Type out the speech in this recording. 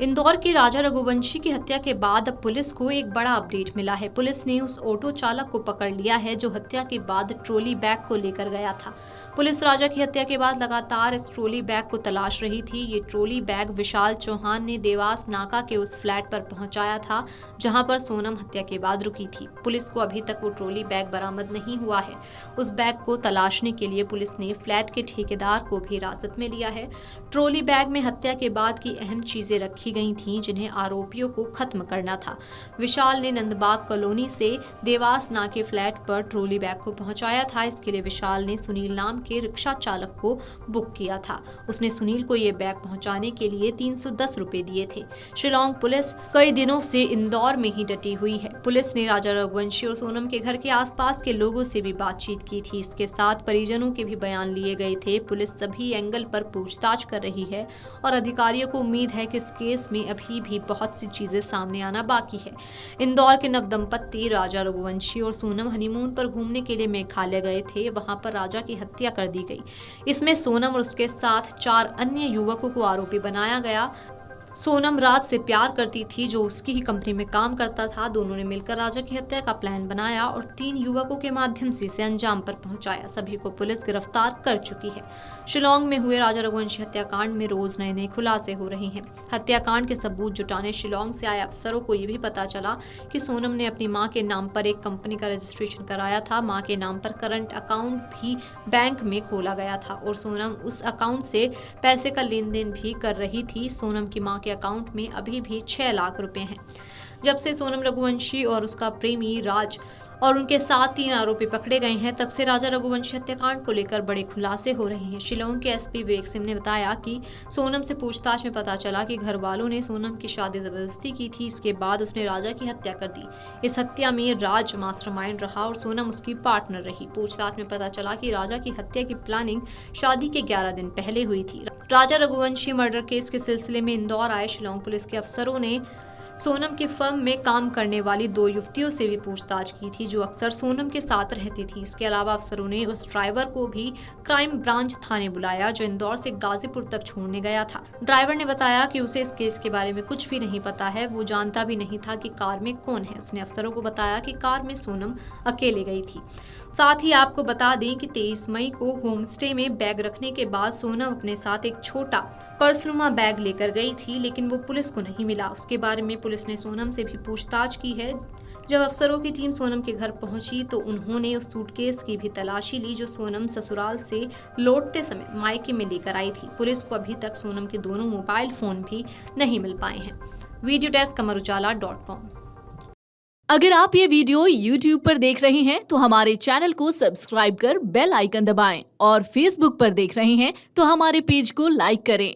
इंदौर के राजा रघुवंशी की हत्या के बाद अब पुलिस को एक बड़ा अपडेट मिला है। पुलिस ने उस ऑटो चालक को पकड़ लिया है जो हत्या के बाद ट्रॉली बैग को लेकर गया था। पुलिस राजा की हत्या के बाद लगातार इस ट्रॉली बैग को तलाश रही थी। ये ट्रॉली बैग विशाल चौहान ने देवास नाका के उस फ्लैट पर पहुंचाया था जहां पर सोनम हत्या के बाद रुकी थी। पुलिस को अभी तक वो ट्रॉली बैग बरामद नहीं हुआ है। उस बैग को तलाशने के लिए पुलिस ने फ्लैट के ठेकेदार को भी हिरासत में लिया है। ट्रॉली बैग में हत्या के बाद की अहम चीजें रखी गई थीं जिन्हें आरोपियों को खत्म करना था। विशाल ने नंदबाग कॉलोनी से देवास नाके फ्लैट पर ट्रॉली बैग को पहुंचाया था। इसके लिए विशाल ने सुनील नाम के रिक्शा चालक को बुक किया था। उसने सुनील को ये बैग पहुंचाने के लिए 310 रुपए दिए थे। शिलांग पुलिस कई दिनों से इंदौर में ही डटी हुई है। पुलिस ने राजा रघुवंशी और सोनम के घर के आसपास के लोगों से भी बातचीत की थी। इसके साथ परिजनों के भी बयान लिए गए थे। पुलिस सभी एंगल पर पूछताछ कर रही है और अधिकारियों को उम्मीद है कि इस केस में अभी भी बहुत सी चीजें सामने आना बाकी है। इंदौर के नवदंपति राजा रघुवंशी और सोनम हनीमून पर घूमने के लिए मेघालय गए थे। वहां पर राजा की हत्या कर दी गई। इसमें सोनम और उसके साथ 4 अन्य युवकों को आरोपी बनाया गया। सोनम राज से प्यार करती थी जो उसकी ही कंपनी में काम करता था। दोनों ने मिलकर राजा की हत्या का प्लान बनाया और 3 युवकों के माध्यम से इसे अंजाम पर पहुंचाया। सभी को पुलिस गिरफ्तार कर चुकी है। शिलांग में हुए राजा रघुवंशी हत्याकांड में रोज नए नए खुलासे हो रहे हैं। हत्याकांड के सबूत जुटाने शिलांग से आए अफसरों को यह भी पता चला कि सोनम ने अपनी मां के नाम पर एक कंपनी का रजिस्ट्रेशन कराया था। मां के नाम पर करंट अकाउंट भी बैंक में खोला गया था और सोनम उस अकाउंट से पैसे का लेन देन भी कर रही थी। सोनम की मां के अकाउंट में अभी भी 6 लाख रुपए हैं। जब से सोनम रघुवंशी और उसका प्रेमी राज और उनके साथ 3 आरोपी पकड़े गए हैं तब से राजा रघुवंशी हत्याकांड को लेकर बड़े खुलासे हो रहे हैं। शिलांग के एसपी विवेक सिंह ने बताया कि सोनम से पूछताछ में पता चला कि घर वालों ने सोनम की शादी जबरदस्ती की थी। इसके बाद उसने राजा की हत्या कर दी। इस हत्या में राज मास्टरमाइंड रहा और सोनम उसकी पार्टनर रही। पूछताछ में पता चला कि राजा की हत्या की प्लानिंग शादी के 11 दिन पहले हुई थी। राजा रघुवंशी मर्डर केस के सिलसिले में इंदौर आए शिलांग पुलिस के अफसरों ने सोनम की फर्म में काम करने वाली 2 युवतियों से भी पूछताछ की थी जो अक्सर सोनम के साथ रहती थी। इसके अलावा अफसरों ने उस ड्राइवर को भी क्राइम ब्रांच थाने बुलाया जो इंदौर से गाजीपुर तक छोड़ने गया था। ड्राइवर ने बताया कि उसे इस केस के बारे में कुछ भी नहीं पता है। वो जानता भी नहीं था कि कार में कौन है। उसने अफसरों को बताया कि कार में सोनम अकेले गई थी। साथ ही आपको बता दें कि 23 मई को होम स्टे में बैग रखने के बाद सोनम अपने साथ एक छोटा पर्सनुमा बैग लेकर गई थी लेकिन वो पुलिस को नहीं मिला। उसके बारे में पुलिस ने सोनम से भी पूछताछ की है। जब अफसरों की टीम सोनम के घर पहुंची तो उन्होंने उस सूटकेस की भी तलाशी ली जो सोनम ससुराल से लौटते समय मायके में लेकर आई थी। पुलिस को अभी तक सोनम के दोनों मोबाइल फोन भी नहीं मिल पाए हैं। Video desk amarujala.com। अगर आप ये वीडियो YouTube पर देख रहे हैं तो हमारे चैनल को सब्सक्राइब कर बेल आइकन दबाएं और Facebook पर देख रहे हैं तो हमारे पेज को लाइक करें।